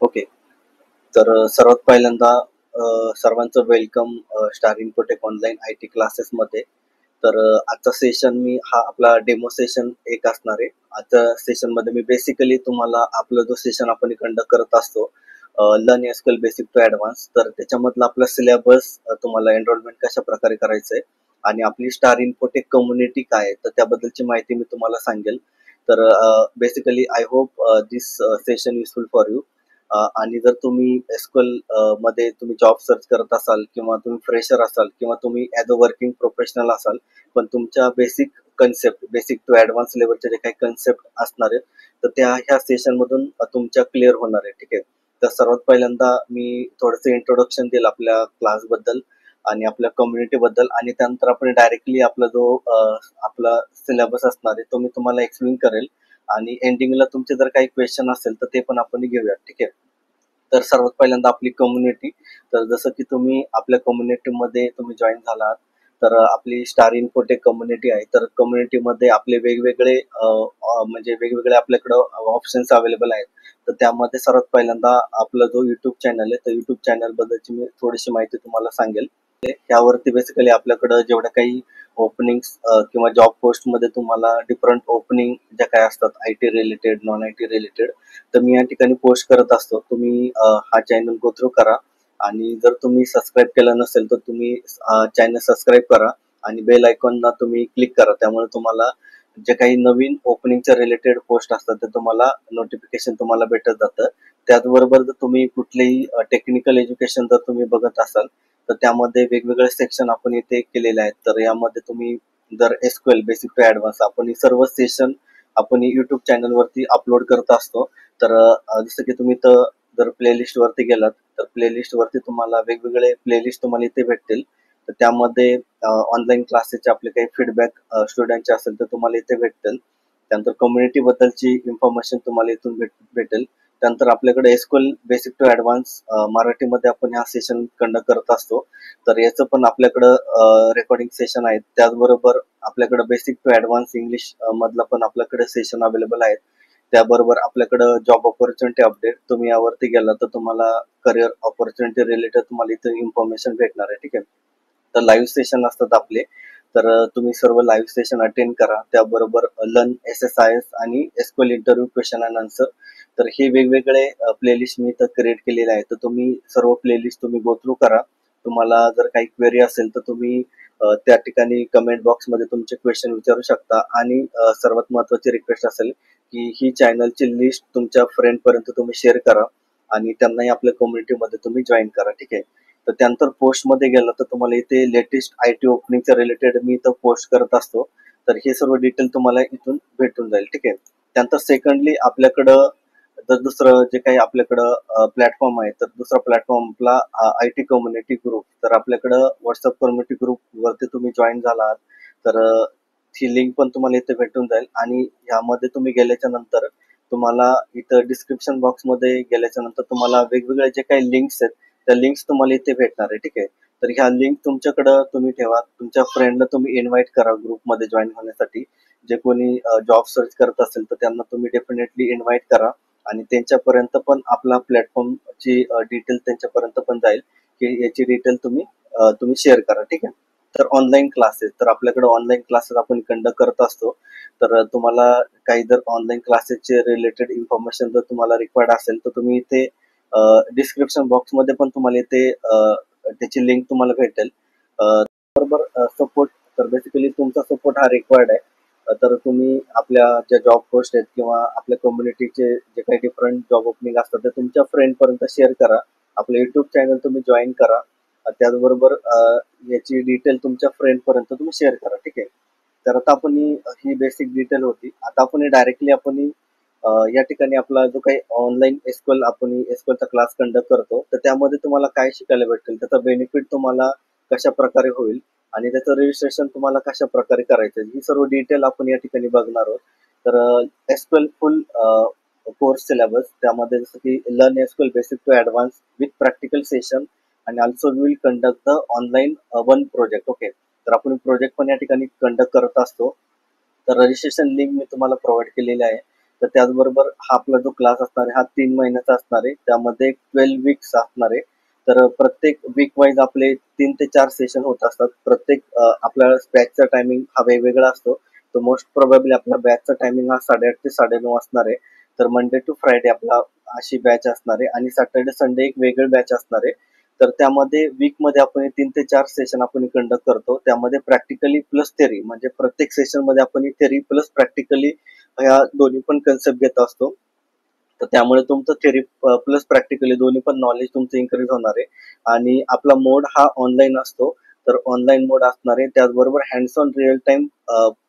Okay. तर सर्वात पहिल्यांदा सर्वांचं welcome star infotech online IT क्लासेसमध्ये. तर आजचा सेशन हा आपला डेमो सेशन एक असणार आहे. आजच्या सेशनमध्ये मी बेसिकली तुम्हाला आपला जो सेशन आपण कंडक्ट करत असतो learn SQL basic to advance, तर त्याच्यामधला आपला सिलेबस तुम्हाला एनरोलमेंट कशा प्रकारे करायचं आहे आणि आपली स्टार इन्फोटेक कम्युनिटी काय आहे, तर त्याबद्दलची माहिती मी तुम्हाला सांगेल. तर basically I hope this session useful for you. आणि जर तुम्ही एसक्यूएल मध्ये तुम्ही जॉब सर्च करत असाल किंवा तुम्ही फ्रेशर असाल किंवा तुम्ही ॲज अ वर्किंग प्रोफेशनल असाल, पण तुमच्या basic concept, basic to advance लेवलचे जे काही कन्सेप्ट असणार आहेत, तर त्या ह्या सेशनमधून तुमच्या क्लिअर होणार आहे. ठीक आहे. तर सर्वात पहिल्यांदा मी थोडंसं इंट्रोडक्शन देईल आपल्या क्लासबद्दल आणि आपल्या कम्युनिटीबद्दल, आणि त्यानंतर आपण डायरेक्टली आपला जो आपला सिलेबस असणार आहे तो मी तुम्हाला एक्सप्लेन करेल, आणि एंडिंगला तुमचे जर काही क्वेश्चन असेल तर ते पण आपण घेऊया. ठीक आहे. तर सर्वात पहिल्यांदा आपली कम्युनिटी. तर जसं की तुम्ही आपल्या कम्युनिटीमध्ये तुम्ही जॉईन झालात, तर आपली स्टार इन्फोटेक कम्युनिटी आहे. तर कम्युनिटीमध्ये आपले वेगवेगळे म्हणजे वेगवेगळे आपल्याकडं ऑप्शन्स अवेलेबल आहेत. तर त्यामध्ये सर्वात पहिल्यांदा आपला जो यूट्यूब चॅनल आहे, तर यूट्यूब चॅनल बद्दलची मी थोडीशी माहिती तुम्हाला सांगेल. त्यावरती बेसिकली आपल्याकडं जेवढ्या काही ओपनिंग्स किंवा जॉब पोस्टमध्ये तुम्हाला डिफरंट ओपनिंग ज्या काही असतात, I T related, non I T related, तर मी या ठिकाणी पोस्ट करत असतो. तुम्ही हा चॅनल गो थ्रू करा, आणि जर तुम्ही सबस्क्राईब केलं नसेल तर तुम्ही चॅनल सबस्क्राईब करा आणि बेल आयकॉनला तुम्ही क्लिक करा. त्यामुळे तुम्हाला जे काही नवीन ओपनिंगच्या रिलेटेड पोस्ट असतात ते तुम्हाला नोटिफिकेशन तुम्हाला भेटत जातं. त्याचबरोबर जर तुम्ही कुठलेही टेक्निकल एज्युकेशन जर तुम्ही बघत असाल, तर त्यामध्ये वेगवेगळे सेक्शन आपण इथे केलेले आहेत. तर यामध्ये तुम्ही जर एसक्यूएल बेसिक टू ॲडव्हान्स, आपण ही सर्व सेशन आपण युट्यूब चॅनलवरती अपलोड करत असतो. तर जसं की तुम्ही जर प्लेलिस्ट वरती गेलात, तर प्लेलिस्ट वरती तुम्हाला वेगवेगळे प्लेलिस्ट तुम्हाला इथे भेटतील. तर त्यामध्ये ऑनलाईन क्लासेसचे आपले काही फीडबॅक स्टुडंटचे असेल तर तुम्हाला इथे भेटतील. त्यानंतर कम्युनिटी बद्दलची इन्फॉर्मेशन तुम्हाला इथून भेटेल. त्यानंतर आपल्याकडे एसक्यूएल बेसिक टू ॲडव्हान्स मराठीमध्ये आपण हा सेशन कंडक्ट करत असतो. तर याचं पण आपल्याकडं रेकॉर्डिंग सेशन आहेत. त्याचबरोबर आपल्याकडे बेसिक टू ॲडव्हान्स इंग्लिश मधला पण आपल्याकडे सेशन अवेलेबल आहेत. त्याबरोबर आपल्याकडं जॉब ऑपॉर्च्युनिटी अपडेट, तुम्ही यावरती गेला तर तुम्हाला करिअर ऑपॉर्च्युनिटी रिलेटेड तुम्हाला इथे इन्फॉर्मेशन भेटणार आहे. ठीक आहे. तर लाईव्ह सेशन असतात आपले. तर तुम्ही सर्व लाईव्ह सेशन अटेंड करा. त्याबरोबर लर्न SSIS आणि SQL interview question and answer, तर हे वेगवेगळे प्लेलिस्ट मी इथं क्रिएट केलेले आहे. तर तुम्ही सर्व प्लेलिस्ट तुम्ही गो थ्रू करा. तुम्हाला जर काही क्वेरी असेल तर तुम्ही त्या ठिकाणी कमेंट बॉक्समध्ये तुमचे क्वेश्चन विचारू शकता. आणि सर्वात महत्त्वाची रिक्वेस्ट असेल की ही चॅनलची लिस्ट तुमच्या फ्रेंडपर्यंत तुम्ही शेअर करा आणि त्यांनाही आपल्या कम्युनिटीमध्ये तुम्ही जॉईन करा. ठीक आहे. तर त्यानंतर पोस्टमध्ये गेलं तर तुम्हाला इथे लेटेस्ट IT ओपनिंगच्या रिलेटेड मी इथं पोस्ट करत असतो. तर हे सर्व डिटेल तुम्हाला इथून भेटून जाईल. ठीक आहे. त्यानंतर सेकंडली आपल्याकडं तर दुसरं जे काही आपल्याकडं प्लॅटफॉर्म आहे, तर दुसरा प्लॅटफॉर्म आपला IT कम्युनिटी ग्रुप. तर आपल्याकडं व्हॉट्सअप कम्युनिटी ग्रुपवरती तुम्ही जॉईन झालात तर ही लिंक पण तुम्हाला इथे भेटून जाईल. आणि यामध्ये तुम्ही गेल्याच्या नंतर तुम्हाला इथं डिस्क्रिप्शन बॉक्समध्ये गेल्याच्या नंतर तुम्हाला वेगवेगळे जे काही लिंक्स आहेत, त्या लिंक्स तुम्हाला इथे भेटणार आहे. ठीक आहे. तर ह्या लिंक तुमच्याकडं तुम्ही ठेवा. तुमच्या फ्रेंडला तुम्ही इन्व्हाइट करा ग्रुपमध्ये जॉईन होण्यासाठी. जे कोणी जॉब सर्च करत असेल तर त्यांना तुम्ही डेफिनेटली इन्व्हाइट करा, आणि त्यांच्यापर्यंत पण आपला प्लॅटफॉर्मची डिटेल त्यांच्यापर्यंत पण जाईल, की याची डिटेल तुम्ही शेअर करा. ठीक आहे. तर ऑनलाईन क्लासेस, तर आपल्याकडे ऑनलाईन क्लासेस आपण कंडक्ट करत असतो. तर तुम्हाला काही जर ऑनलाईन क्लासेसचे रिलेटेड इन्फॉर्मेशन जर तुम्हाला रिक्वायर्ड असेल तर तुम्ही इथे डिस्क्रिप्शन बॉक्समध्ये पण तुम्हाला इथे त्याची लिंक तुम्हाला भेटेल. बरोबर. सपोर्ट, तर बेसिकली तुमचा सपोर्ट हा रिक्वायर्ड आहे. तर तुम्ही आपल्या ज्या जॉब पोस्ट आहेत किंवा आपल्या कम्युनिटीचे जे काही डिफरंट जॉब ओपनिंग असतात ते तुमच्या फ्रेंडपर्यंत शेअर करा. आपलं यूट्यूब चॅनल तुम्ही जॉईन करा. त्याचबरोबर याची डिटेल तुमच्या फ्रेंडपर्यंत तुम्ही शेअर करा. ठीक आहे. तर आता आपण ही बेसिक डिटेल होती. आता आपण डायरेक्टली आपण या ठिकाणी आपला जो काही ऑनलाईन एसक्यूएल आपण एसक्यूएलचा क्लास कंडक्ट करतो, तर त्यामध्ये तुम्हाला काय शिकायला भेटेल, त्याचा बेनिफिट तुम्हाला कशा प्रकारे होईल आणि त्याचं रजिस्ट्रेशन तुम्हाला कशा प्रकारे करायचं, ही सर्व डिटेल आपण या ठिकाणी बघणार आहोत. तर एसक्यूएल फुल कोर्स सिलेबस, त्यामध्ये जसं की learn SQL basic to advance with practical session, आणि also will conduct the online one project. Okay. तर आपण प्रोजेक्ट पण या ठिकाणी कंडक्ट करत असतो. तर रजिस्ट्रेशन लिंक मी तुम्हाला प्रोव्हाइड केलेली आहे. तर त्याचबरोबर हा आपला जो क्लास असणार आहे हा 3 महिन्याचा असणार आहे. त्यामध्ये 12 वीक्स असणार आहे. तर प्रत्येक वीक वाईज आपले 3 ते 4 सेशन होत असतात. प्रत्येक आपल्या बॅचचा टायमिंग हा वेगवेगळा असतो. तर मोस्ट प्रोबॅबली आपल्या बॅचचा टायमिंग हा 8:30 ते 9:30 असणार आहे. तर मंडे टू फ्रायडे आपला अशी बॅच असणार आहे आणि सॅटर्डे संडे एक वेगळी बॅच असणार आहे. तर त्यामध्ये वीकमध्ये आपण 3 ते 4 सेशन आपण कंडक्ट करतो. त्यामध्ये प्रॅक्टिकली प्लस थेअरी म्हणजे प्रत्येक सेशनमध्ये आपण थेअरी प्लस प्रॅक्टिकली ह्या दोन्ही पण कन्सेप्ट घेत असतो. तर त्यामुळे तुमचं थेअरी प्लस प्रॅक्टिकली दोन्ही पण नॉलेज तुमचं इन्क्रीज होणार आहे. आणि आपला मोड हा ऑनलाईन असतो. तर ऑनलाईन मोड असणार आहे. त्याचबरोबर hands on real time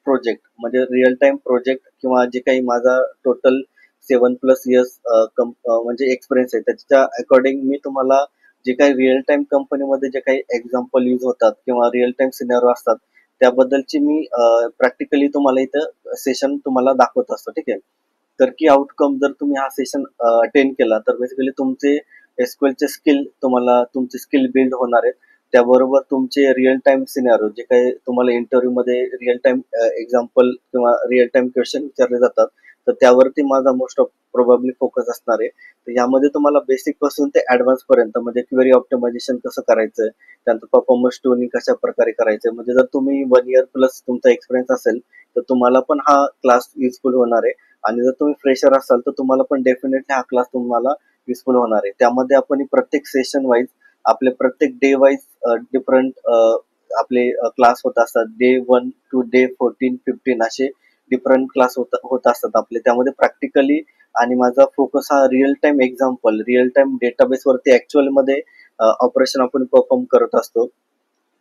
project म्हणजे रिअल टाइम प्रोजेक्ट किंवा जे काही माझा टोटल 7+ इयर्स म्हणजे एक्सपिरियन्स आहे त्याच्या अकॉर्डिंग मी तुम्हाला जे काही रिअल टाइम कंपनीमध्ये जे काही एक्झाम्पल यूज होतात किंवा रिअल टाइम सिनेरिओ असतात त्याबद्दलची मी प्रॅक्टिकली तुम्हाला इथं सेशन तुम्हाला दाखवत असतो. ठीक आहे. तर की आउटकम जर तुम्ही हा सेशन अटेंड केला तर बेसिकली तुमचे एसक्यूएलचे स्किल तुम्हाला तुमचे स्किल बिल्ड होणार आहेत. त्याबरोबर तुमचे रिअल टाइम सिनेरिओ जे काही तुम्हाला इंटरव्ह्यूमध्ये रिअल टाइम एक्झाम्पल किंवा रिअल टाइम क्वेश्चन विचारले जातात तर त्यावरती माझा मोस्ट ऑफ प्रोबॅबली फोकस असणार आहे. तर यामध्ये तुम्हाला बेसिक पासून ते ऍडव्हान्स पर्यंत म्हणजे क्वेरी ऑप्टिमायझेशन कसं करायचं, त्यानंतर परफॉर्मन्स ट्युनिंग कशा प्रकारे करायचं, म्हणजे जर तुम्ही 1 इयर प्लस तुमचा एक्सपिरियन्स असेल तर तुम्हाला पण हा क्लास युजफुल होणार आहे. आणि जर तुम्ही फ्रेशर असाल तर तुम्हाला पण डेफिनेटली हा क्लास तुम्हाला युजफुल होणार आहे. त्यामध्ये आपण प्रत्येक सेशन वाईज आपले प्रत्येक डे वाईज डिफरंट आपले क्लास होत असतात. डे 1 टू डे 14-15 असे डिफरंट क्लास होत असतात आपले. त्यामध्ये प्रॅक्टिकली आणि माझा फोकस हा real time example, real time database वरती ऍक्च्युअल मध्ये ऑपरेशन आपण परफॉर्म करत असतो.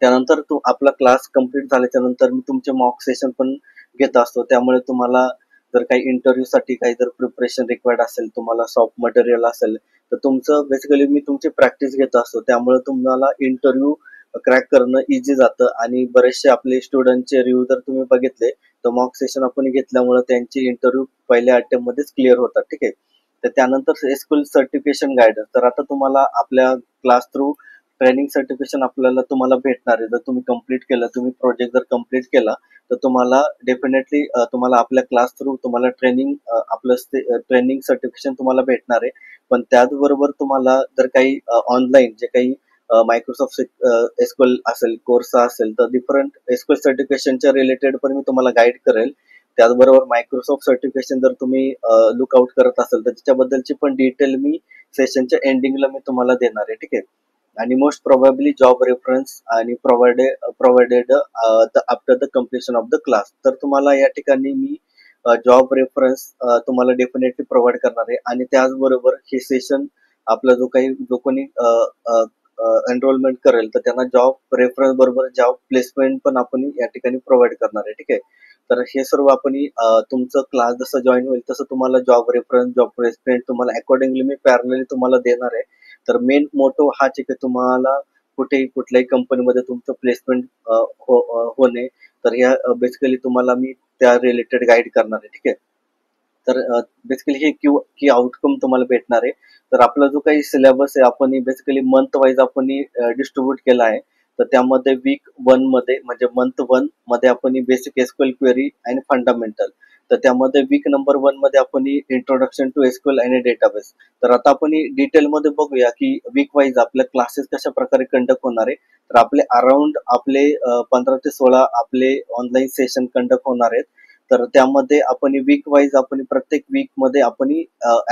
त्यानंतर तो आपला क्लास कंप्लीट झाल्याच्या नंतर मी तुमचे मॉक सेशन पण घेत असतो. त्यामुळे तुम्हाला जर काही इंटरव्ह्यूसाठी काही जर प्रिपरेशन रिक्वायर्ड असेल, तुम्हाला सॉफ्ट मटेरियल असेल, तर तुमचं बेसिकली मी तुमची प्रॅक्टिस घेत असतो. त्यामुळे तुम्हाला इंटरव्ह्यू क्रॅक करणं इझी जातं आणि बरेचसे आपले स्टुडंटचे रिव्ह्यू जर तुम्ही बघितले तर मॉक सेशन आपण घेतल्यामुळे त्यांची इंटरव्ह्यू पहिल्या अटेम्प्ट मध्येच क्लिअर होतात. ठीक आहे. तर त्यानंतर एसक्यूएल सर्टिफिकेशन गायडन्स तर आता तुम्हाला आपल्या क्लास थ्रू ट्रेनिंग सर्टिफिकेशन आपल्याला तुम्हाला भेटणार आहे. जर तुम्ही कंप्लीट केलं, तुम्ही प्रोजेक्ट जर कंप्लीट केला तर तुम्हाला डेफिनेटली तुम्हाला आपल्या क्लास थ्रू तुम्हाला ट्रेनिंग आपलं ट्रेनिंग सर्टिफिकेशन तुम्हाला भेटणार आहे. पण त्याचबरोबर तुम्हाला जर काही ऑनलाईन जे काही मायक्रोसॉफ्ट एसक्यूएल असेल, कोर्स असेल तर डिफरंट एसक्यूएल सर्टिफिकेशनच्या रिलेटेड पण मी तुम्हाला गाईड करेल. त्याचबरोबर मायक्रोसॉफ्ट सर्टिफिकेशन जर तुम्ही लुकआउट करत असेल तर त्याच्याबद्दलची पण डिटेल मी सेशनच्या एंडिंगला मी तुम्हाला देणार आहे. ठीक आहे. आणि मोस्ट प्रोबॅबली जॉब रेफरन्स आणि provided after the completion of the class. तर तुम्हाला या ठिकाणी मी जॉब रेफरन्स तुम्हाला डेफिनेटली प्रोव्हाइड करणार आहे आणि त्याचबरोबर हे सेशन आपला जो कोणी एनरोलमेंट करेल तर त्यांना जॉब रेफरन्स बरोबर जॉब प्लेसमेंट पण आपण या ठिकाणी प्रोव्हाइड करणार आहे. ठीक आहे. तर हे सर्व आपण तुमचं क्लास जसं जॉईन होईल तसं तुम्हाला जॉब रेफरन्स, जॉब प्लेसमेंट तुम्हाला अकॉर्डिंगली मी पॅरलली तुम्हाला देणार आहे. तर मेन मोटो हाच आहे की तुम्हाला कुठल्याही कंपनीमध्ये तुमचं प्लेसमेंट होणे. तर या बेसिकली तुम्हाला मी त्या रिलेटेड गाईड करणार आहे. ठीक आहे. तर बेसिकली हे की आउटकम तुम्हाला भेटणार आहे. तर आपला जो काही सिलेबस आहे आपण बेसिकली मंथ वाईज आपण डिस्ट्रीब्यूट केला आहे. तर त्यामध्ये वीक 1 मध्ये म्हणजे मंथ 1 मध्ये आपण बेसिक एसक्यूएल क्वेरी आणि फंडामेंटल. तर त्यामध्ये वीक नंबर 1 मध्ये आपण इंट्रोडक्शन टू एसक्यूएल आणि डेटाबेस. तर आता आपण डिटेलमध्ये बघूया की वीक वाईज आपल्या क्लासेस कशा प्रकारे कंडक्ट होणार आहे. तर आपले अराउंड आपले 15 ते 16 आपले ऑनलाईन सेशन कंडक्ट होणार आहेत. तर त्यामध्ये आपण वीक वाईज आपण प्रत्येक वीक मध्ये आपण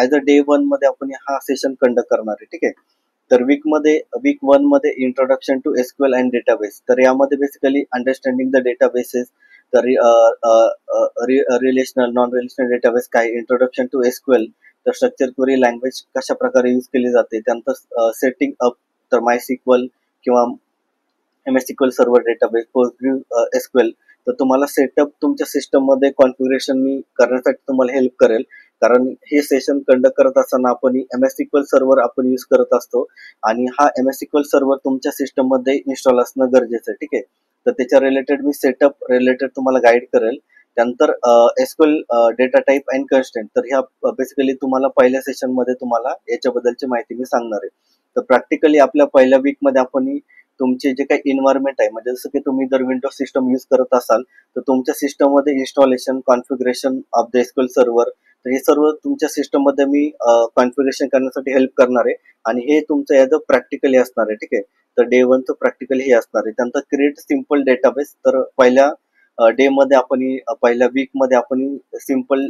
ऍज अ डे 1 मध्ये आपण हा सेशन कंडक्ट करणार आहे. ठीक आहे. तर वीक 1 मध्ये introduction to SQL and database. तर यामध्ये बेसिकली अंडरस्टँडिंग द डेटाबेसेस, तर रिलेशनल नॉन रिलेशनल डेटाबेस काय, इंट्रोडक्शन टू एसक्यूएल, तर स्ट्रक्चर क्वेरी लँग्वेज कशा प्रकारे यूज केली जाते, त्यानंतर सेटिंग अप तर माय सिक्वल किंवा M S SQL server database, post SQL. तर तुम्हाला सेटअप तुमच्या सिस्टम मध्ये कॉन्फिगरेशन मी करण्यासाठी तुम्हाला हेल्प करेल. कारण हे सेशन कंडक्ट करत असताना आपण एम एस सिक्वल सर्व्हर आपण यूज करत असतो आणि हा एम एस सिक्वल सर्व्हर तुमच्या सिस्टम मध्ये इन्स्टॉल असणं गरजेचं आहे. ठीक आहे. तर त्याच्या रिलेटेड मी सेटअप रिलेटेड तुम्हाला गाईड करेल. त्यानंतर SQL data type and constant. तर ह्या बेसिकली तुम्हाला पहिल्या सेशन मध्ये तुम्हाला याच्याबद्दलची माहिती मी सांगणार आहे. तर प्रॅक्टिकली आपल्या पहिल्या वीक मध्ये आपण तुमचे जे काही इन्व्हायरमेंट आहे म्हणजे जसं की तुम्ही जर विंडोज सिस्टम यूज करत असाल तर तुमच्या सिस्टम मध्ये installation, configuration of the SQL server, तर हे सर्व तुमच्या सिस्टम मध्ये मी कॉन्फिगरेशन करण्यासाठी हेल्प करणार आहे आणि हे तुमचं ॲज अ प्रॅक्टिकली असणार आहे. ठीक आहे, तर डे 1चं प्रॅक्टिकली हे असणार आहे. त्यानंतर क्रिएट सिम्पल डेटाबेस. तर पहिल्या डे मध्ये आपण पहिल्या वीक मध्ये आपण सिम्पल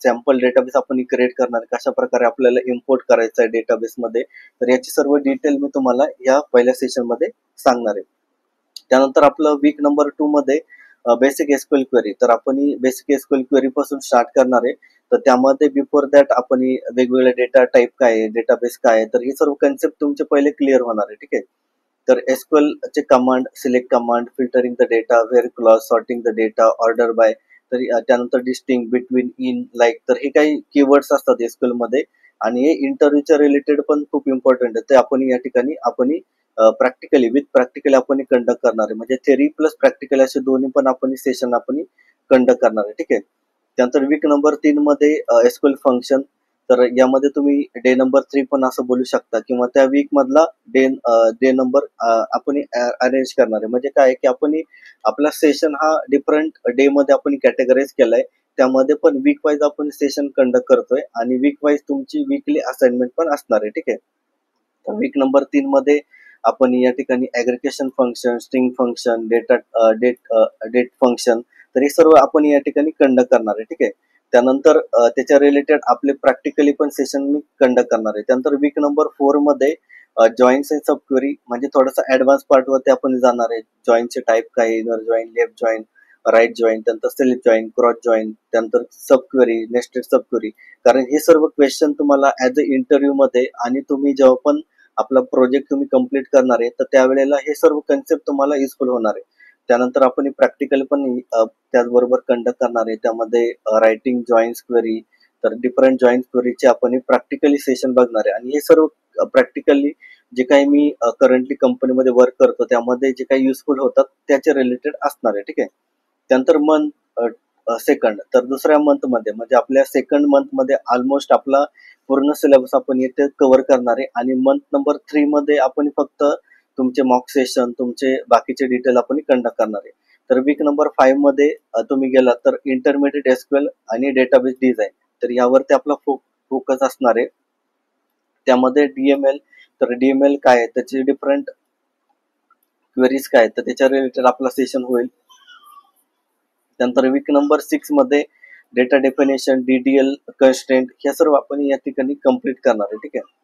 सॅम्पल डेटाबेस आपण क्रिएट करणार आहे. कशा प्रकारे आपल्याला इम्पोर्ट करायचं आहे डेटाबेस मध्ये, तर याची सर्व डिटेल मी तुम्हाला या पहिल्या सेशन मध्ये सांगणार आहे. त्यानंतर आपलं वीक नंबर 2 मध्ये बेसिक एसक्यूएल क्वेरी. तर आपण बेसिक एसक्यूएल क्वेरी पासून स्टार्ट करणार आहे. तर त्यामध्ये बिफोर दॅट आपण वेगवेगळे डेटा टाईप काय आहे, डेटाबेस काय आहे, तर ही सर्व कन्सेप्ट तुमचे पहिले क्लिअर होणार आहे. ठीक आहे, तर एसक्यूएल चे command, select command, filtering the data, where clause, sorting the data, order by, तर त्यानंतर डिस्टिंग, बिटवीन, इन, लाईक, तर हे काही कीवर्ड्स असतात एसक्यूएल मध्ये आणि हे इंटरव्ह्यूच्या रिलेटेड पण खूप इम्पॉर्टंट आहे. ते आपण या ठिकाणी आपण प्रॅक्टिकली विथ प्रॅक्टिकली आपण कंडक्ट करणार आहे. म्हणजे थेरी प्लस प्रॅक्टिकल असे दोन्ही पण आपण सेशन आपण कंडक्ट करणार आहे. ठीक आहे, त्यानंतर वीक नंबर 3 मध्ये एसक्यूएल फंक्शन. तर यामध्ये तुम्ही डे नंबर 3 पण असं बोलू शकता किंवा त्या वीक मधला डे नंबर आपण अरेंज करणार आहे. म्हणजे काय की आपण आपला सेशन हा डिफरंट डे मध्ये आपण कॅटेगराईज केलाय. त्यामध्ये पण वीक वाईज आपण सेशन कंडक्ट करतोय आणि वीक वाईज तुमची वीकली असाइनमेंट पण असणार आहे. ठीक आहे, तर वीक नंबर 3 मध्ये आपण या ठिकाणी aggregation function, string function, date function, तर हे सर्व आपण या ठिकाणी कंडक्ट करणार आहे. ठीक आहे, त्यानंतर त्याच्या रिलेटेड आपले प्रॅक्टिकली पण सेशन मी कंडक्ट करणार आहे. त्यानंतर वीक नंबर 4 मध्ये जॉईन्स अँड सब क्वेरी, म्हणजे थोडासा ऍडव्हान्स पार्ट वरती आपण जाणार आहे. जॉईनचे टाईप काय, inner join, left join, right join, त्यानंतर सेलेक्ट जॉईन, क्रॉस जॉईन, त्यानंतर sub query, nested sub query. कारण हे सर्व क्वेश्चन तुम्हाला ऍज अ इंटरव्ह्यू मध्ये आणि तुम्ही जेव्हा पण आपला प्रोजेक्ट तुम्ही कंप्लीट करणार आहे तर त्यावेळेला हे सर्व कन्सेप्ट तुम्हाला युजफुल होणार आहे. त्यानंतर आपण प्रॅक्टिकल पण त्याचबरोबर कंडक्ट करणार आहे. त्यामध्ये रायटिंग जॉईन्स क्वेरी, तर डिफरंट जॉईन्स क्वेरीचे आपण प्रॅक्टिकली सेशन बघणार आहे आणि हे सर्व प्रॅक्टिकली जे काही मी करंटली कंपनीमध्ये वर्क करतो त्यामध्ये जे काही युजफुल होतात त्याच्या रिलेटेड असणार आहे. ठीक आहे, त्यानंतर मंथ सेकंड, तर दुसऱ्या मंथ मध्ये म्हणजे आपल्या सेकंड मंथ मध्ये ऑलमोस्ट आपला पूर्ण सिलेबस आपण इथे कव्हर करणार आहे आणि मंथ नंबर 3 मध्ये आपण फक्त तुमचे मॉक सेशन, तुमचे बाकीचे डिटेल आपण कंडक्ट करणार आहे. तर वीक नंबर 5 मध्ये तुम्ही गेला तर इंटरमिडिएट एसक्यूएल आणि डेटाबेस डिझाईन, तर यावरती आपला फोकस असणार आहे. त्यामध्ये डीएमएल, तर डीएमएल काय आहे, त्याचे डिफरंट क्वेरीज काय तर त्याच्या रिलेटेड आपला सेशन होईल. त्यानंतर वीक नंबर 6 मध्ये डेटा डेफिनेशन, डीडीएल, कन्स्ट्रेंट, हे सर्व आपण या ठिकाणी कंप्लीट करणार आहे. ठीक आहे,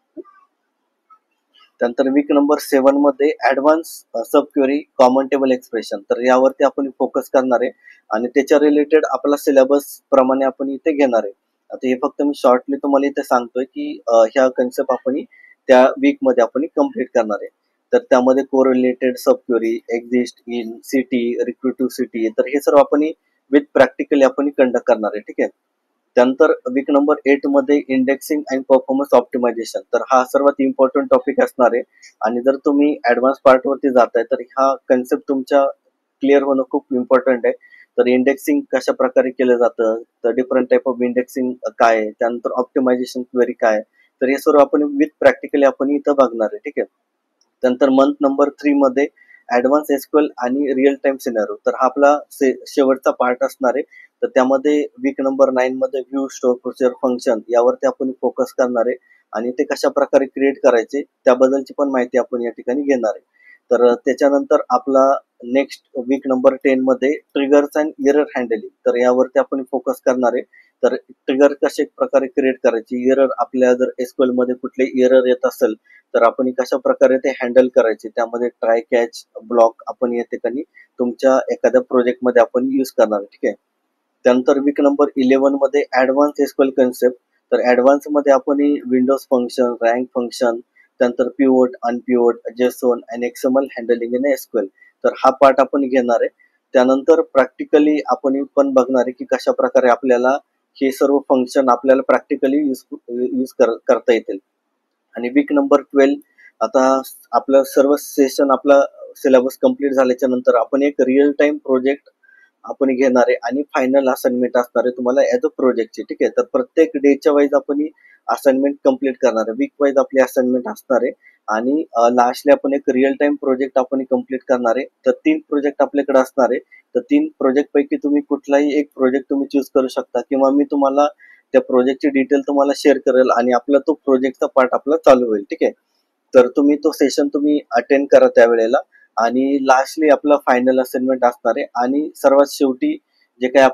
त्यानंतर वीक नंबर 7 मध्ये ऍडव्हान्स सब क्वेरी, कॉमन टेबल एक्सप्रेशन, तर यावरती आपण फोकस करणार आहे आणि त्याच्या रिलेटेड आपला सिलेबस प्रमाणे आपण इथे घेणार आहे. आता हे फक्त मी शॉर्टली तुम्हाला इथे सांगतोय की ह्या कन्सेप्ट आपण त्या वीक मध्ये आपण कंप्लीट करणार आहे. तर त्यामध्ये correlated subquery, exist, in, CTE, recursive CTE, तर हे सर्व आपण विथ प्रॅक्टिकली आपण कंडक्ट करणार आहे. ठीक आहे, त्यानंतर वीक नंबर 8 मध्ये इंडेक्सिंग अँड परफॉर्मन्स ऑप्टिमायझेशन, तर हा सर्वात इम्पॉर्टंट टॉपिक असणार आहे आणि जर तुम्ही ऍडव्हान्स पार्ट वरती जाताय तर हा कन्सेप्ट तुमच्या क्लिअर होणं खूप इम्पॉर्टंट आहे. तर इंडेक्सिंग कशा प्रकारे केलं जातं, तर डिफरंट टाईप ऑफ इंडेक्सिंग काय आहे, त्यानंतर ऑप्टिमायझेशन क्वेरी काय, तर हे सर्व आपण विथ प्रॅक्टिकली आपण इथं बघणार आहे. ठीक आहे, त्यानंतर मंथ नंबर 3 मध्ये ऍडव्हान्स एसक्यूएल आणि रिअल टाइम सिनारिओ, तर हा आपला शेवटचा पार्ट असणार आहे. तर त्यामध्ये वीक नंबर 9 मध्ये व्ह्यू, स्टोर, प्रोसिजर, फंक्शन यावरती आपण फोकस करणार आहे आणि ते कशा प्रकारे क्रिएट करायचे त्याबद्दलची पण माहिती आपण या ठिकाणी घेणार आहे. तर त्याच्यानंतर आपला नेक्स्ट वीक नंबर 10 मध्ये ट्रिगर्स अँड एरर हँडलिंग, तर यावरती आपण फोकस करणार आहे. तर ट्रिगर कशा प्रकारे क्रिएट करायची, एरर आपल्या जर एसक्यूएल मध्ये कुठले एरर येत असेल तर आपण कशा प्रकारे ते हँडल करायचे, त्यामध्ये ट्राय कॅच ब्लॉक आपण या ठिकाणी तुमच्या एखाद्या प्रोजेक्ट मध्ये आपण यूज करणार आहे. ठीक आहे, त्यानंतर वीक नंबर 11 मध्ये ऍडव्हान्स एसक्यूएल कन्सेप्ट, तर ऍडव्हान्स मध्ये आपण विंडोज फंक्शन, रँक फंक्शन, त्यानंतर पिवोट, अनपिवोट, जेसोन आणि एक्सएमएल हँडलिंग इन एसक्यूएल, तर हा पार्ट आपण घेणार आहे. त्यानंतर प्रॅक्टिकली आपण पण बघणार आहे की कशा प्रकारे आपल्याला हे सर्व फंक्शन आपल्याला प्रॅक्टिकली यूज करता येतील. आणि वीक नंबर 12, आता आपलं सर्व सेशन आपला सिलेबस कंप्लीट झाल्याच्या नंतर आपण एक रिअल टाइम प्रोजेक्ट आपण घेणार आहे आणि फायनल असाइनमेंट असणार आहे तुम्हाला ऍज अ प्रोजेक्टची. ठीक आहे, तर प्रत्येक डेच्या वाईज आपण असाइनमेंट कंप्लीट करणार आहे. वीक वाईज आपली असाइनमेंट असणार आहे आणि लास्टली आपण एक रिअल टाइम प्रोजेक्ट आपण कंप्लीट करणार आहे. तर 3 प्रोजेक्ट आपल्याकडे असणार आहे. तर 3 प्रोजेक्ट पैकी तुम्ही कुठलाही एक प्रोजेक्ट तुम्ही चूज करू शकता किंवा मी तुम्हाला त्या प्रोजेक्टची डिटेल तुम्हाला शेअर करेल आणि आपला तो प्रोजेक्टचा पार्ट आपला चालू होईल. ठीक आहे. तर तुम्ही तो सेशन तुम्ही अटेंड करा त्यावेळेला आणि लास्टली आपलं फायनल असाइनमेंट असणार आहे आणि सर्वात शेवटी जे काही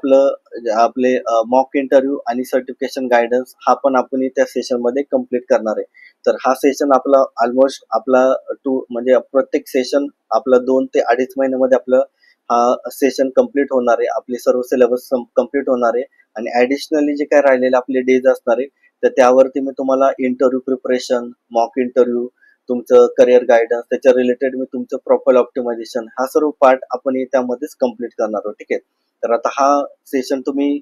आपले मॉक इंटरव्ह्यू आणि सर्टिफिकेशन गायडन्स हा पण आपण त्या सेशन मध्ये कम्प्लीट करणार आहे. तर हा सेशन आपला ऑलमोस्ट आपला म्हणजे प्रत्येक सेशन आपला 2 ते 2.5 महिन्यामध्ये आपलं हा सेशन कम्प्लीट होणार आहे. आपले सर्व सिलेबस कम्प्लीट होणार आहे आणि ऍडिशनली जे काही राहिलेले आपले डेज असणार आहे तर त्यावरती मी तुम्हाला इंटरव्ह्यू प्रिपरेशन, मॉक इंटरव्ह्यू, तुमचं करिअर गायडन्स, त्याच्या रिलेटेड मी तुमचं प्रोफाइल ऑप्टिमायझेशन हा सर्व पार्ट आपण त्यामध्येच कम्प्लीट करणार आहोत. ठीक आहे. तर आता हा सेशन तुम्ही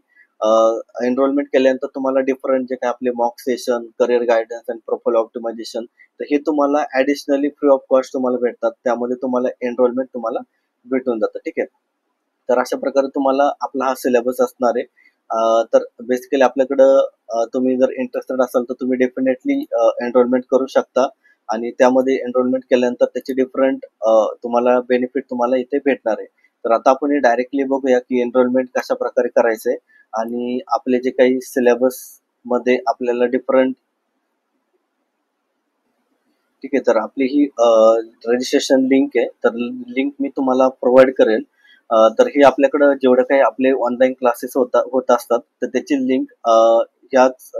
एनरोलमेंट केल्यानंतर तुम्हाला डिफरंट जे काही आपले मॉक सेशन, करिअर गायडन्स आणि प्रोफाइल ऑप्टिमायझेशन तर हे तुम्हाला ऍडिशनली फ्री ऑफ कॉस्ट तुम्हाला भेटतात. त्यामध्ये तुम्हाला एनरोलमेंट तुम्हाला भेटून जातं. ठीक आहे. तर अशा प्रकारे तुम्हाला आपला हा सिलेबस असणार आहे. तर बेसिकली आपल्याकडं तुम्ही जर इंटरेस्टेड असाल तर तुम्ही डेफिनेटली एनरोलमेंट करू शकता आणि त्यामध्ये एनरोलमेंट केल्यानंतर त्याचे डिफरंट तुम्हाला बेनिफिट तुम्हाला इथे भेटणार आहे. तर आता आपण डायरेक्टली बघूया की एनरोलमेंट कशा प्रकारे करायचंय आणि आपले जे काही सिलेबस मध्ये आपल्याला डिफरंट ठीक आहे. तर आपली ही रजिस्ट्रेशन लिंक आहे. तर लिंक मी तुम्हाला प्रोव्हाइड करेल. तर हे आपल्याकडं जेवढं काही आपले ऑनलाईन क्लासेस होत असतात तर त्याची लिंक याच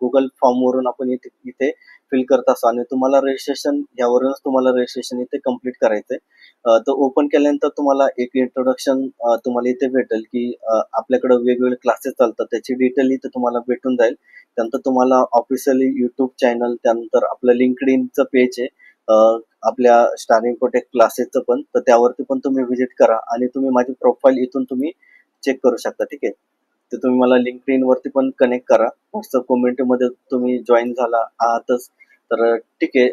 गुगल फॉर्म वरून आपण इथे फिल करत असतो आणि तुम्हाला रजिस्ट्रेशन यावरूनच तुम्हाला रजिस्ट्रेशन इथे कम्प्लीट करायचंय. तर ओपन केल्यानंतर तुम्हाला एक इंट्रोडक्शन तुम्हाला इथे भेटेल की आपल्याकडे वेगवेगळे क्लासेस चालतात त्याची डिटेल इथे तुम्हाला भेटून जाईल. त्यानंतर तुम्हाला ऑफिशियली युट्यूब चॅनल, त्यानंतर आपलं लिंक्डइनचं पेज आहे आपल्या स्टार इन्फोटेक क्लासेसचं पण, तर त्यावरती पण तुम्ही व्हिजिट करा आणि तुम्ही माझी प्रोफाईल इथून तुम्ही चेक करू शकता. ठीक आहे. तर तुम्ही मला लिंक्डइन वरती पण कनेक्ट करा. व्हॉट्सअप कम्युनिटीमध्ये तुम्ही जॉईन झाला आहातच तर ठीक आहे.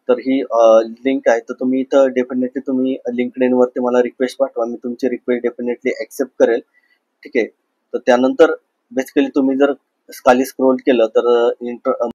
तर ही लिंक आहे तर तुम्ही इथं डेफिनेटली तुम्ही लिंक्डइन वरती मला रिक्वेस्ट पाठवा. मी तुमची रिक्वेस्ट डेफिनेटली ऍक्सेप्ट करेल. ठीक आहे. तर त्यानंतर बेसिकली तुम्ही जर खाली स्क्रोल केलं तर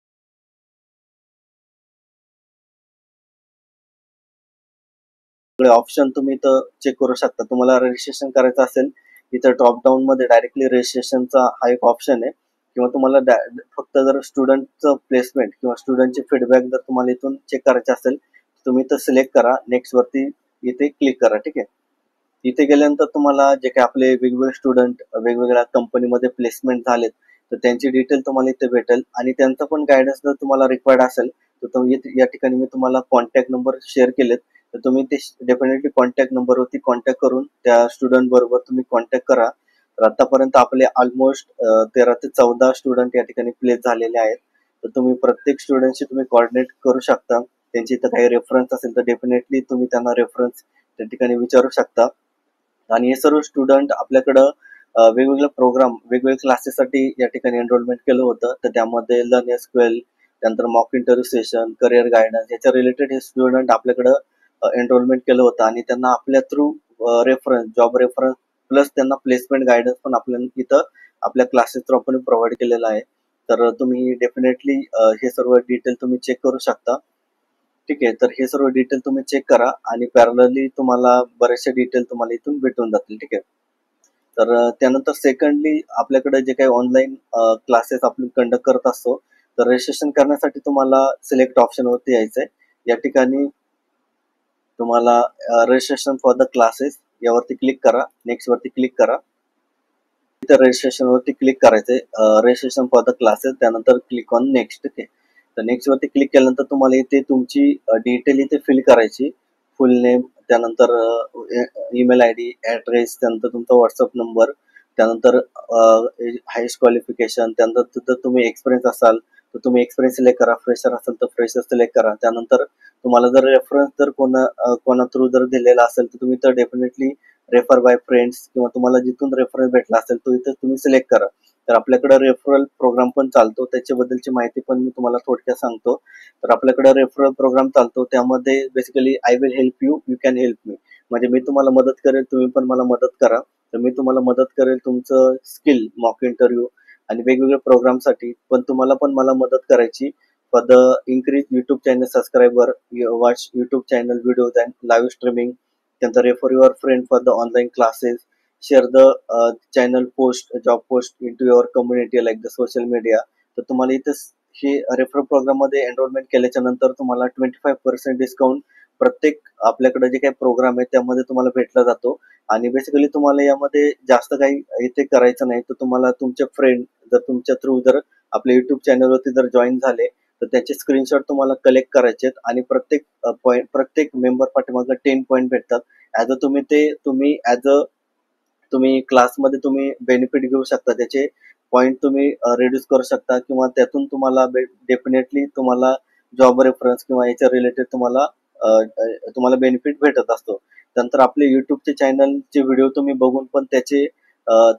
ऑप्शन तुम्ही इथं चेक करू शकता. तुम्हाला रजिस्ट्रेशन करायचं असेल इथं ड्रॉप डाऊन मध्ये डायरेक्टली रजिस्ट्रेशनचा हा एक ऑप्शन आहे किंवा तुम्हाला फक्त जर स्टुडंटचं प्लेसमेंट किंवा स्टुडंटचे फीडबॅक जर तुम्हाला इथून चेक करायचे असेल तुम्ही इथं सिलेक्ट करा. नेक्स्ट वरती इथे क्लिक करा. ठीक आहे. इथे गेल्यानंतर तुम्हाला जे काही आपले वेगवेगळे स्टुडंट वेगवेगळ्या कंपनीमध्ये प्लेसमेंट झालेत तर त्यांची डिटेल तुम्हाला इथे भेटेल आणि त्यांचा पण गायडन्स जर तुम्हाला रिक्वायर्ड असेल तर तुम्ही या ठिकाणी मी तुम्हाला कॉन्टॅक्ट नंबर शेअर केलेत तर तुम्ही ते डेफिनेटली कॉन्टॅक्ट नंबरवरती कॉन्टॅक्ट करून त्या स्टुडंट बरोबर तुम्ही कॉन्टॅक्ट करा. तर आतापर्यंत आपले ऑलमोस्ट 13 ते 14 स्टुडंट या ठिकाणी प्लेस झालेले आहेत. तर तुम्ही प्रत्येक स्टुडंटशी तुम्ही कोऑर्डिनेट करू शकता. त्यांची इथं काही रेफरन्स असेल तर डेफिनेटली तुम्ही त्यांना रेफरन्स त्या ठिकाणी विचारू शकता. आणि हे सर्व स्टुडंट आपल्याकडं वेगवेगळे प्रोग्राम वेगवेगळ्या क्लासेससाठी या ठिकाणी एनरोलमेंट केलं होतं. तर त्यामध्ये लर्न एसक्यूएल, त्यानंतर mock interview session, career guidance याच्या रिलेटेड हे स्टुडंट आपल्याकडं एनरोलमेंट केलं होतं आणि त्यांना आपल्या through reference, job reference plus त्यांना प्लेसमेंट गायडन्स पण आपल्याला इथं आपल्या क्लासेस थ्रू आपण प्रोव्हाइड केलेला आहे. तर तुम्ही डेफिनेटली हे सर्व डिटेल तुम्ही चेक करू शकता. ठीक आहे. तर हे सर्व डिटेल तुम्ही चेक करा आणि पॅरलली तुम्हाला बरेचसे डिटेल तुम्हाला इथून भेटून जातील. ठीक आहे. तर त्यानंतर सेकंडली आपल्याकडे जे काही ऑनलाईन क्लासेस आपण कंडक्ट करत असतो तर रजिस्ट्रेशन करण्यासाठी तुम्हाला सिलेक्ट ऑप्शन वरती यायचंय. या ठिकाणी तुम्हाला रजिस्ट्रेशन फॉर द क्लासेस यावरती क्लिक करा. नेक्स्ट वरती क्लिक करा. इथे रजिस्ट्रेशन वरती क्लिक करायचंय. रजिस्ट्रेशन फॉर द क्लासेस त्यानंतर क्लिक ऑन नेक्स्ट. ठीक आहे. तर नेक्स्ट वरती क्लिक केल्यानंतर तुम्हाला इथे तुमची डिटेल इथे फिल करायची. फुल नेम, त्यानंतर ईमेल आय डी, ऍड्रेस, त्यानंतर तुमचा व्हॉट्सअप नंबर, त्यानंतर हायस्ट क्वालिफिकेशन, त्यानंतर तिथं तुम्ही एक्सपिरियन्स असाल तर तुम्ही एक्सपिरियन्स सिलेक्ट करा. फ्रेशर असाल तर फ्रेशर सिलेक्ट करा. त्यानंतर तुम्हाला जर रेफरन्स जर कोणा थ्रू जर दिलेला असेल तर तुम्ही तर डेफिनेटली रेफर बाय फ्रेंड्स किंवा तुम्हाला जिथून रेफरन्स भेटला असेल तो इथे तुम्ही सिलेक्ट करा. तर आपल्याकडे रेफरल प्रोग्राम पण चालतो. त्याच्याबद्दलची माहिती पण मी तुम्हाला थोडक्यात सांगतो. तर आपल्याकडे रेफरल प्रोग्राम चालतो. त्यामध्ये basically I will help you, you can help me. म्हणजे मी तुम्हाला मदत करेल, तुम्ही पण मला मदत करा. तर मी तुम्हाला मदत करेल तुमचं स्किल, मॉक इंटरव्ह्यू आणि वेगवेगळ्या प्रोग्रामसाठी. पण तुम्हाला पण मला मदत करायची for the increase YouTube channel subscriber, watch YouTube channel videos and live streaming. त्यानंतर refer your friend for the online classes. share the channel post, job post into your community like the social media. तर तुम्हाला इथे हे referral programme मध्ये enrolment केल्याच्या नंतर तुम्हाला 25% discount प्रत्येक आपल्याकडे जे काही प्रोग्राम आहे त्यामध्ये तुम्हाला भेटला जातो. आणि बेसिकली तुम्हाला यामध्ये जास्त काही इथे करायचं नाही. तर तुम्हाला तुमचे फ्रेंड जर तुमच्या थ्रू जर आपल्या युट्यूब चॅनलवरती जर जॉईन झाले तर त्याचे स्क्रीनशॉट तुम्हाला कलेक्ट करायचे आणि प्रत्येक पॉईंट, प्रत्येक मेंबर पाठीमागे 10 पॉईंट भेटतात. ऍज अ तुम्ही ऍज अ तुम्ही क्लासमध्ये तुम्ही बेनिफिट घेऊ शकता. त्याचे पॉईंट तुम्ही रिड्यूस करू शकता किंवा त्यातून तुम्हाला डेफिनेटली तुम्हाला जॉब रेफरन्स किंवा याच्या रिलेटेड तुम्हाला बेनिफिट भेटत असतो. नंतर आपले युट्यूबचे चॅनलचे व्हिडिओ तुम्ही बघून पण त्याचे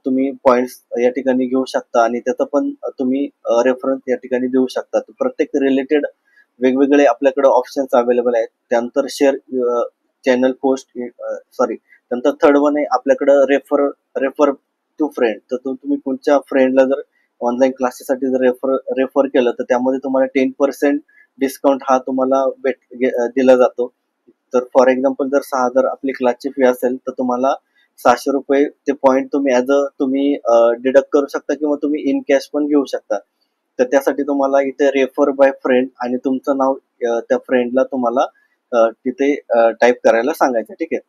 तुम्ही पॉइंट्स या ठिकाणी घेऊ शकता आणि त्याचा पण तुम्ही रेफरन्स या ठिकाणी देऊ शकता. प्रत्येक रिलेटेड वेगवेगळे आपल्याकडे ऑप्शन्स अवेलेबल आहेत. त्यानंतर शेअर चॅनल पोस्ट, नंतर थर्ड वन आहे आपल्याकडं रेफर टू फ्रेंड. तर तुम्ही कोणत्या फ्रेंडला जर ऑनलाईन क्लासेससाठी जर रेफर केलं तर त्यामध्ये तुम्हाला 10% डिस्काउंट हा तुम्हाला दिला जातो. तर फॉर एक्झाम्पल जर 6,000 आपली क्लासची फी असेल तर तुम्हाला 600 रुपये ते पॉईंट तुम्ही तुम्ही डिडक्ट करू शकता किंवा तुम्ही इन कॅश पण घेऊ शकता. तर त्यासाठी तुम्हाला इथे रेफर बाय फ्रेंड आणि तुमचं नाव त्या फ्रेंडला तुम्हाला तिथे टाईप करायला सांगायचं. ठीक आहे.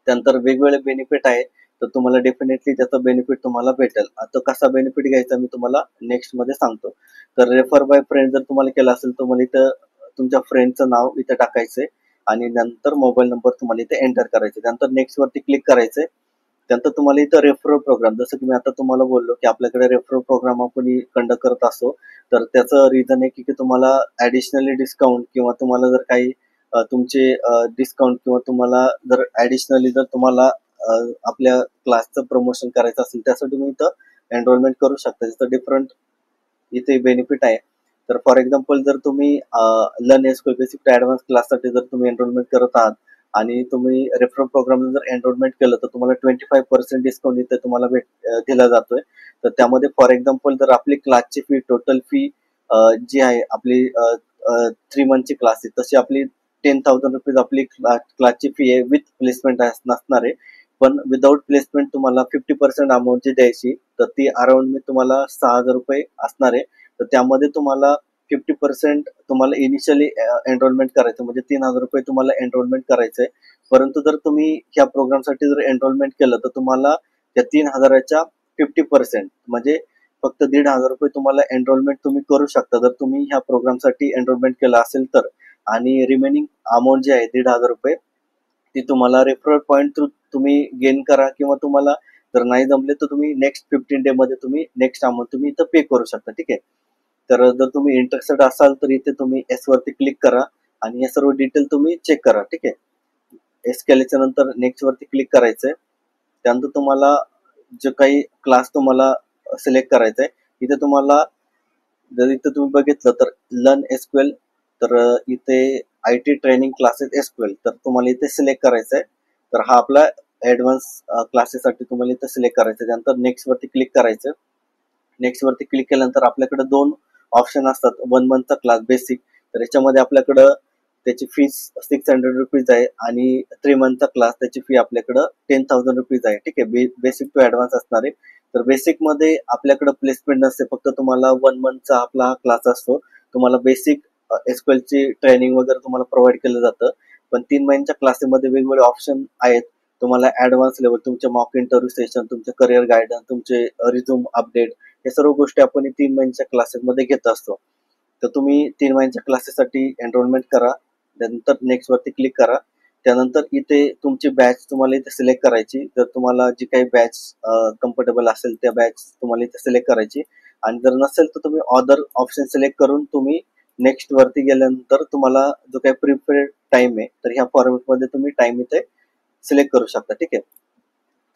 त्यानंतर वेगवेगळे बेनिफिट आहे. तर तुम्हाला डेफिनेटली त्याचा बेनिफिट तुम्हाला भेटेल. आता कसा बेनिफिट घ्यायचा मी तुम्हाला नेक्स्ट मध्ये सांगतो. तर रेफर बाय फ्रेंड जर तुम्हाला केला असेल तर तुम्हाला इथं तुमच्या फ्रेंडचं नाव इथे टाकायचंय आणि नंतर मोबाईल नंबर तुम्हाला इथे एंटर करायचे. त्यानंतर नेक्स्ट वरती क्लिक करायचंय. त्यानंतर तुम्हाला इथं रेफरल प्रोग्राम, जसं की मी आता तुम्हाला बोललो की आपल्याकडे रेफरल प्रोग्राम आपण कंडक्ट करत असतो. तर त्याचं रिझन आहे की तुम्हाला ऍडिशनली डिस्काउंट किंवा तुम्हाला जर काही तुमचे डिस्काउंट किंवा तुम्हाला जर ऍडिशनली जर तुम्हाला आपल्या क्लासचं प्रमोशन करायचं असेल त्यासाठी तुम्ही इथं एनरोलमेंट करू शकता. तिथं डिफरंट इथे बेनिफिट आहे. तर फॉर एक्झाम्पल जर तुम्ही learn SQL basic to advance क्लाससाठी जर तुम्ही एनरोलमेंट करत आहात आणि तुम्ही रेफरल प्रोग्राम जर एनरोलमेंट केलं तर तुम्हाला 25% डिस्काउंट इथे तुम्हाला दिला जातोय. तर त्यामध्ये फॉर एक्झाम्पल जर आपली क्लासची फी, टोटल फी जी आहे आपली 3 मंथची क्लास आहे तशी आपली 10,000 रुपीज आपली क्लासची फी आहे विथ प्लेसमेंट नसणार आहे. पण विदाउट प्लेसमेंट तुम्हाला 50% अमाऊंट जी द्यायची तर ती अराउंड मी तुम्हाला 6,000 रुपये असणार आहे. तर त्यामध्ये तुम्हाला 50% तुम्हाला इनिशियली एनरोलमेंट करायचं म्हणजे 3,000 रुपये तुम्हाला एनरोलमेंट करायचंय. परंतु जर तुम्ही ह्या प्रोग्रामसाठी जर एनरोलमेंट केलं तर तुम्हाला त्या 3,000च्या 50% म्हणजे फक्त 1,500 रुपये तुम्हाला एनरोलमेंट तुम्ही करू शकता जर तुम्ही ह्या प्रोग्रामसाठी एनरोलमेंट केलं असेल तर. आणि रिमेनिंग अमाऊंट जी आहे 1,500 रुपये ती तुम्हाला रेफरल पॉईंट थ्रू तुम्ही गेन करा किंवा तुम्हाला जर नाही जमले तर तुम्ही नेक्स्ट 15 डे मध्ये तुम्ही नेक्स्ट अमाऊंट तुम्ही इथं पे करू शकता. ठीक आहे. तर जर तुम्ही इंटरेस्टेड असाल तर इथे तुम्ही एस वरती क्लिक करा आणि हे सर्व डिटेल तुम्ही चेक करा. ठीक आहे. एस केल्याच्या नंतर नेक्स्ट वरती क्लिक करायचंय. त्यानंतर तुम्हाला जे काही क्लास तुम्हाला सिलेक्ट करायचा आहे इथे तुम्हाला जर इथे तुम्ही बघितलं तर लर्न एसक्यूएल, तर इथे IT ट्रेनिंग क्लासेस एसक्यूएल तर तुम्हाला इथे सिलेक्ट करायचं आहे. तर हा आपला ऍडव्हान्स क्लासेससाठी तुम्हाला इथे सिलेक्ट करायचं आहे. त्यानंतर नेक्स्ट वरती क्लिक करायचं. नेक्स्ट वरती क्लिक केल्यानंतर आपल्याकडे 2 ऑप्शन असतात. 1 मंथचा क्लास बेसिक, तर याच्यामध्ये आपल्याकडं त्याची फीस 600 रुपीज आहे आणि 3 मंथचा क्लास त्याची फी आपल्याकडं 10,000 रुपीज आहे. ठीक आहे. बेसिक टू ऍडव्हान्स असणार आहे. तर बेसिक मध्ये आपल्याकडे प्लेसमेंट नसते, फक्त तुम्हाला 1 मंथचा आपला हा क्लास असतो. तुम्हाला बेसिक एसक्यूएल ची ट्रेनिंग वगैरे तुम्हाला प्रोव्हाइड केलं जातं. पण 3 महिन्याच्या क्लासमध्ये वेगवेगळे ऑप्शन आहेत. तुम्हाला ऍडव्हान्स लेवल, तुमचे मॉक इंटरव्ह्यू सेशन, तुमचे करिअर गायडन्स, तुमचे रिझ्यूम अपडेट, या सर्व गोष्टी आपण 3 महिन्याच्या क्लासेसमध्ये घेत असतो. तर तुम्ही 3 महिन्याच्या क्लासेससाठी एनरोलमेंट करा. त्यानंतर नेक्स्ट वरती क्लिक करा. त्यानंतर इथे तुमची बॅच तुम्हाला इथे सिलेक्ट करायची. जर तुम्हाला जी काही बॅच कम्फर्टेबल असेल त्या बॅच तुम्हाला इथे सिलेक्ट करायची आणि जर नसेल तर तुम्ही अदर ऑप्शन सिलेक्ट करून तुम्ही नेक्स्ट वरती गेल्यानंतर तुम्हाला जो काही प्रिपेअर्ड टाइम आहे तर ह्या फॉर्मॅटमध्ये तुम्ही टाइम इथे सिलेक्ट करू शकता. ठीक आहे.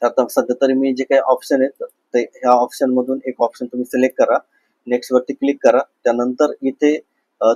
तर आता सध्या तरी मी जे काही ऑप्शन आहेत ते ह्या ऑप्शन मधून एक ऑप्शन तुम्ही सिलेक्ट करा. नेक्स्ट वरती क्लिक करा. त्यानंतर इथे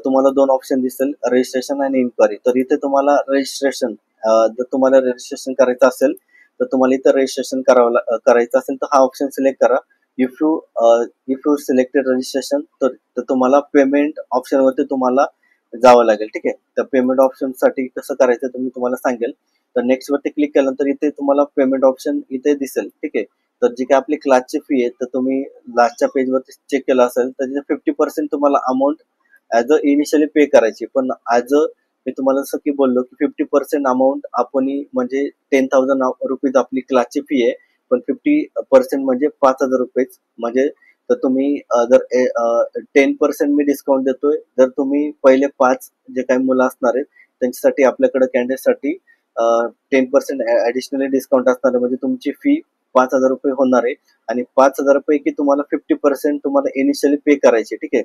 तुम्हाला 2 ऑप्शन दिसेल, रजिस्ट्रेशन आणि इन्क्वायरी. तर इथे तुम्हाला रजिस्ट्रेशन, जर तुम्हाला रजिस्ट्रेशन करायचं असेल तर तुम्हाला इथं रजिस्ट्रेशन करायचं असेल तर हा ऑप्शन सिलेक्ट करा. इफ यू सिलेक्टेड रजिस्ट्रेशन तर तुम्हाला पेमेंट ऑप्शन वरती तुम्हाला जावं लागेल. ठीक आहे. तर पेमेंट ऑप्शन साठी कसं करायचं तर मी तुम्हाला सांगेल. तर नेक्स्ट वरती क्लिक केल्यानंतर इथे तुम्हाला पेमेंट ऑप्शन इथे दिसेल. ठीक आहे. तर जी काही आपली क्लासची फी आहे तर तुम्ही लास्टच्या पेजवरती चेक केलं असेल तर तिथे 50% तुम्हाला अमाऊंट ऍज अ इनिशियली पे करायची. पण ऍज अ मी तुम्हाला जसं की बोललो की 50% अमाऊंट आपण म्हणजे 10,000 रुपीज आपली क्लासची फी आहे. पण 50% म्हणजे 5,000 रुपये म्हणजे तर तुम्ही जर 10% मी डिस्काउंट देतोय. जर तुम्ही पहिले 5 जे काही मुलं असणार आहेत त्यांच्यासाठी आपल्याकडे कॅन्डिडेटसाठी 10% ऍडिशनली डिस्काउंट असणार आहे. म्हणजे तुमची फी 5,000 रुपये होणार आहे आणि 5,000 पैकी तुम्हाला 50% तुम्हाला इनिशियली पे करायचे. ठीक आहे.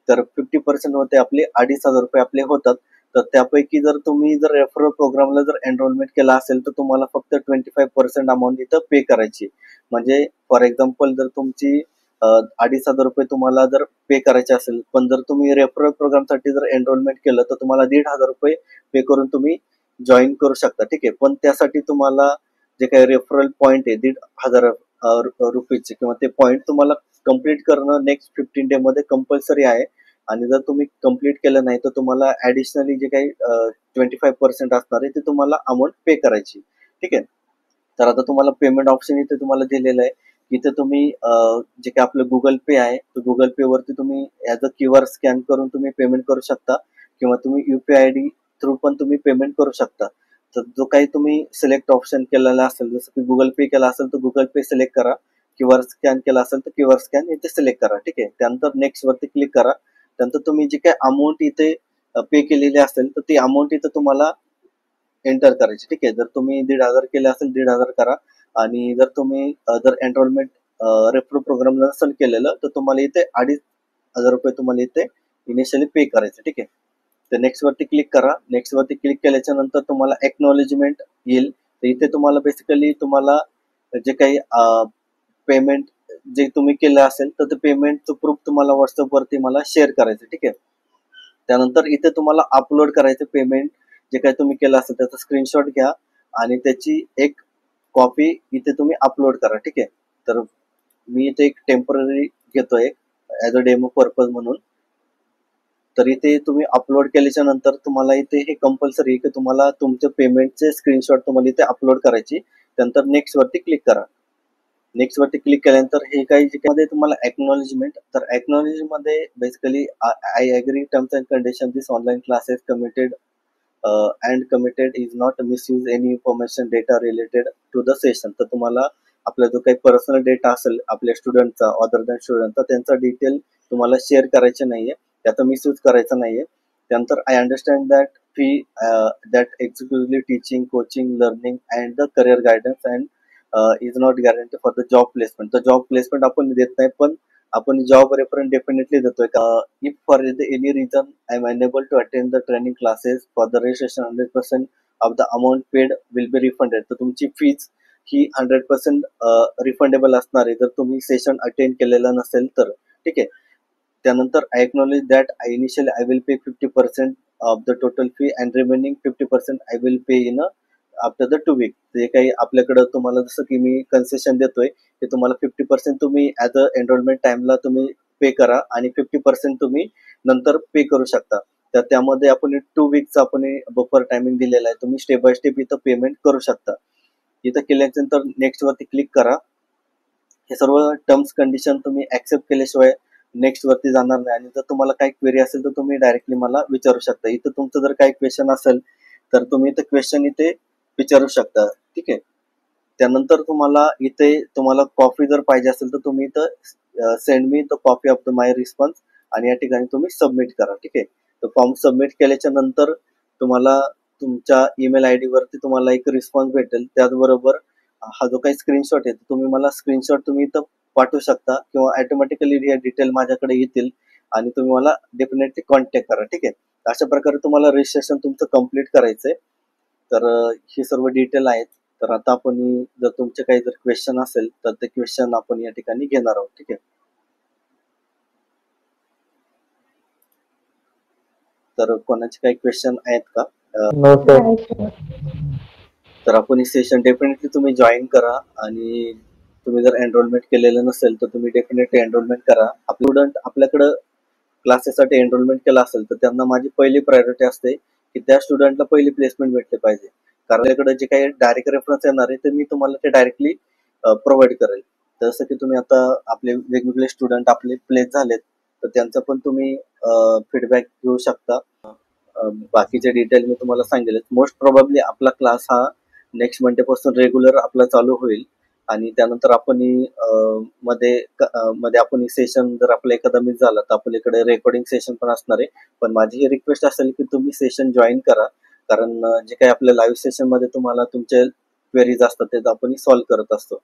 तर 50% मध्ये आपले 2,500 रुपये आपले होतात. तर त्यापैकी जर तुम्ही जर रेफरल प्रोग्रामला जर एनरोलमेंट केला असेल तर तुम्हाला फक्त 25% अमाऊंट इथं पे करायची. म्हणजे फॉर एक्झाम्पल जर तुमची 2,500 रुपये तुम्हाला जर पे करायचे असेल पण जर तुम्ही रेफरल प्रोग्रामसाठी जर एनरोलमेंट केलं तर तुम्हाला 1,500 रुपये पे करून तुम्ही जॉईन करू शकता. ठीक आहे. पण त्यासाठी तुम्हाला जे काही रेफरल पॉईंट आहे 1,500 रुपीचे किंवा ते पॉईंट तुम्हाला कम्प्लीट करणं नेक्स्ट 15 डे मध्ये कंपल्सरी आहे. आणि जर तुम्ही कम्प्लीट केलं नाही तर तुम्हाला ऍडिशनली जे काही 25% असणार आहे ते तुम्हाला अमाऊंट पे करायची. ठीक आहे. तर आता तुम्हाला पेमेंट ऑप्शन इथे तुम्हाला दिलेलं आहे. इथे तुम्ही जे काही आपलं गुगल पे आहे तर गुगल पे वरती तुम्ही ऍज अ क्यूआर स्कॅन करून तुम्ही पेमेंट करू शकता किंवा तुम्ही युपीआय आयडी थ्रू पण तुम्ही पेमेंट करू शकता. तर जो काही तुम्ही सिलेक्ट ऑप्शन केलेला असेल जसं की गुगल पे केला असेल तर गुगल पे सिलेक्ट करा. क्यूआर स्कॅन केला असेल तर क्यूआर स्कॅन इथे सिलेक्ट करा. ठीक आहे. त्यानंतर नेक्स्ट वरती क्लिक करा. त्यानंतर तुम्ही जी काही अमाऊंट इथे पे केलेली असेल तर ती अमाऊंट इथे तुम्हाला एंटर करायची. ठीक आहे. जर तुम्ही 1,500 केले असेल 1,500 करा आणि जर तुम्ही जर एनरोलमेंट रेफरल प्रोग्रामला नसेल केलेलं तर तुम्हाला इथे 2,500 रुपये तुम्हाला इथे इनिशियली पे करायचे. ठीक आहे. तर नेक्स्ट वरती क्लिक करा. नेक्स्ट वरती क्लिक केल्याच्या नंतर तुम्हाला एक्नॉलेजमेंट येईल. तर इथे तुम्हाला बेसिकली तुम्हाला जे काही पेमेंट जे तुम्ही केलं असेल तर ते पेमेंटचं प्रूफ तुम्हाला व्हॉट्सअप वरती मला शेअर करायचं. ठीक आहे. त्यानंतर इथे तुम्हाला अपलोड करायचं पेमेंट जे काही तुम्ही केलं असेल त्याचा स्क्रीनशॉट घ्या आणि त्याची एक कॉपी इथे तुम्ही अपलोड करा. ठीक आहे. तर मी इथे एक टेम्पररी घेतोय ऍज अ डेमो पर्पज म्हणून. तर इथे तुम्ही अपलोड केल्याच्या नंतर तुम्हाला इथे हे कंपल्सरी आहे की तुम्हाला तुमच्या पेमेंटचे स्क्रीनशॉट तुम्हाला इथे अपलोड करायची. त्यानंतर नेक्स्ट वरती क्लिक करा. नेक्स्ट वरती क्लिक केल्यानंतर हे काही जे मध्ये तुम्हाला एक्नॉलेजमेंट तर एक्नॉलेजमेंट मध्ये basically I agree terms and condition this online classes committed and committed is not misuse any information data related to the session. तर तुम्हाला आपला जो काही पर्सनल डेटा असेल आपल्या स्टुडंटचा अदर दॅन स्टुडंटचा त्यांचा डिटेल तुम्हाला शेअर करायचे नाहीये. त्याचा मिसयूज करायचा नाहीये. त्यानंतर I understand that fee that executively teaching coaching learning and the career guidance and is not guarantee for the job placement. तर जॉब प्लेसमेंट आपण देत नाही पण आपण जॉब रेफरन्स डेफिनेटली देतोय. If for any reason I am unable to attend the training classes for the registration 100% of the amount paid will be refunded. तर तुमची fees ही 100% refundable असणार आहे जर तुम्ही सेशन अटेंड केलेलं नसेल तर. ठीक आहे. त्यानंतर I acknowledge that I initially I will pay 50% of the total fee and remaining 50% I will pay in after the 2 week. जे काही आपल्याकडं तुम्हाला जसं की मी कन्सेशन देतोय ते तुम्हाला 50% तुम्ही ऍज अ एनरोलमेंट टाइमला तुम्ही पे करा आणि 50% तुम्ही नंतर पे करू शकता. तर त्यामध्ये आपण 2 वीकचा आपण बफर टायमिंग दिलेला आहे. तुम्ही स्टेप बाय स्टेप इथं पेमेंट करू शकता. इथं केल्यानंतर नेक्स्ट वरती क्लिक करा. हे सर्व टर्म्स कंडिशन तुम्ही ऍक्सेप्ट केल्याशिवाय नेक्स्ट वरती जाणार नाही. आणि जर तुम्हाला काही क्वेरी असेल तर तुम्ही डायरेक्टली मला विचारू शकता. इथं तुमचं जर काही क्वेश्चन असेल तर तुम्ही इथं क्वेश्चन इथे विचारू शकता. ठीक आहे. त्यानंतर तुम्हाला इथे तुम्हाला कॉपी जर पाहिजे असेल तर तुम्ही इथं send me the copy of the my response आणि या ठिकाणी तुम्ही सबमिट करा. ठीक आहे. तर फॉर्म सबमिट केल्याच्या नंतर तुम्हाला तुमच्या ईमेल आयडी वरती तुम्हाला एक रिस्पॉन्स भेटेल. त्याचबरोबर हा जो काही स्क्रीनशॉट आहे तुम्ही मला स्क्रीनशॉट तुम्ही इथं पाठवू शकता किंवा ऑटोमॅटिकली हे डिटेल माझ्याकडे येतील आणि तुम्ही मला डेफिनेटली कॉन्टॅक्ट करा. ठीक आहे. अशा प्रकारे तुम्हाला रजिस्ट्रेशन तुमचं कम्प्लीट करायचंय. तर हे सर्व डिटेल आहेत. तर आता आपण जर तुमचे काही जर क्वेश्चन असेल तर ते क्वेश्चन आपण या ठिकाणी घेणार आहोत. ठीक आहे. तर कोणाचे काही क्वेश्चन आहेत का? No sir. तर आपण हे सेशन डेफिनेटली तुम्ही जॉईन करा आणि तुम्ही जर एनरोलमेंट केलेलं नसेल तर तुम्ही डेफिनेटली एनरोलमेंट करा. स्टुडंट आपल्याकडं क्लासेससाठी एनरोलमेंट केला असेल तर त्यांना माझी पहिली प्रायोरिटी असते की त्या स्टुडंटला पहिली प्लेसमेंट भेटली पाहिजे. कारण याकडे जे काही डायरेक्ट रेफरन्स येणार आहे ते मी तुम्हाला ते डायरेक्टली प्रोव्हाइड करेल. जसं की तुम्ही आता आपले वेगवेगळे स्टुडंट आपले प्लेस झालेत तर त्यांचा पण तुम्ही फीडबॅक घेऊ शकता. बाकीचे डिटेल मी तुम्हाला सांगेल. मोस्ट प्रोबॅबली आपला क्लास हा नेक्स्ट मंडे पासून रेग्युलर आपला चालू होईल आणि त्यानंतर आपण मध्ये आपण सेशन जर आपला एखादा मिस झाला तर आपल्याकडे रेकॉर्डिंग सेशन पण असणार आहे. पण माझी ही रिक्वेस्ट असेल की तुम्ही सेशन जॉईन करा, कारण जे काही आपल्या लाईव्ह सेशन मध्ये तुम्हाला तुमचे क्वेरीज असतात ते आपण सॉल्व्ह करत असतो.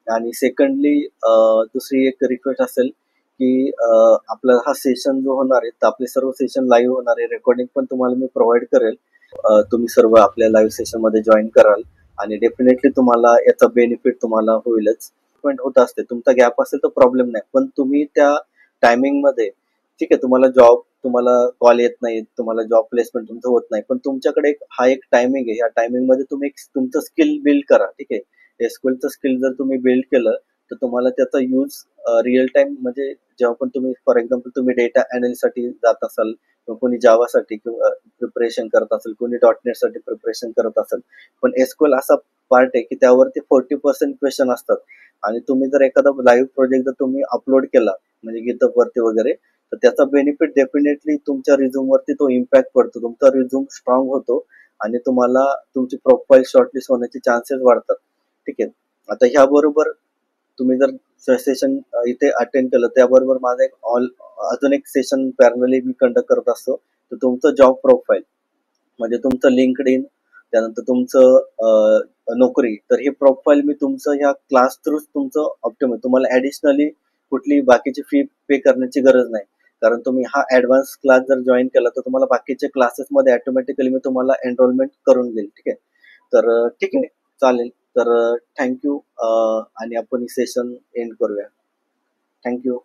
आणि सेकंडली दुसरी एक रिक्वेस्ट असेल की आपला हा सेशन जो होणार आहे तर आपले सर्व सेशन लाईव्ह होणार आहे, रेकॉर्डिंग पण तुम्हाला मी प्रोव्हाइड करेल. तुम्ही सर्व आपल्या लाईव्ह सेशन मध्ये जॉईन कराल आणि डेफिनेटली तुम्हाला याचा बेनिफिट तुम्हाला होईलच. पण होत असते तुमचा गॅप असेल तर प्रॉब्लेम नाही, पण तुम्ही त्या टायमिंग मध्ये ठीक आहे तुम्हाला कॉल येत नाही, तुम्हाला जॉब प्लेसमेंट तुमचं होत नाही, पण तुमच्याकडे हा एक टायमिंग आहे. या टायमिंग मध्ये तुम्ही तुमचं स्किल बिल्ड करा. ठीक आहे, एसक्यूएलचं स्किल जर तुम्ही बिल्ड केलं तर तुम्हाला त्याचा यूज रिअल टाइम म्हणजे जेव्हा पण तुम्ही फॉर एक्झाम्पल तुम्ही डेटा साठी जात असाल किंवा कोणी जावासाठी किंवा प्रिपरेशन करत असेल, कोणी .NET साठी प्रिपरेशन करत असेल, पण एसक्यूएल असा पार्ट आहे की त्यावरती 40% क्वेश्चन असतात आणि तुम्ही जर एखादा लाईव्ह प्रोजेक्ट जर तुम्ही अपलोड केला म्हणजे गिटहब वरती वगैरे तर त्याचा बेनिफिट डेफिनेटली तुमच्या रिझ्यूम वरती तो इम्पॅक्ट पडतो. तुमचा रिझ्यूम स्ट्रॉंग होतो आणि तुम्हाला तुमची प्रोफाईल शॉर्टलिस्ट होण्याचे चान्सेस वाढतात. ठीक आहे, आता ह्याबरोबर तुम्ही जर सेशन इथे अटेंड केलं त्याबरोबर माझा अजून एक सेशन पॅरलली मी कंडक्ट करत असतो. तर तुमचं जॉब प्रोफाईल म्हणजे तुमचं लिंक्ड इन, त्यानंतर तुमचं नोकरी, तर हे प्रोफाईल मी तुमचं ह्या क्लास थ्रू तुमचं ऑप्टिमाइज, तुम्हाला ऍडिशनली कुठली बाकीची फी पे करण्याची गरज नाही. कारण तुम्ही हा ऍडव्हान्स क्लास जर जॉईन केला तर तुम्हाला बाकीच्या क्लासेस मध्ये ऑटोमॅटिकली मी तुम्हाला एनरोलमेंट करून देईल. ठीक आहे, तर ठीक आहे, चालेल. तर थँक्यू आणि आपण सेशन एंड करूया. थँक्यू.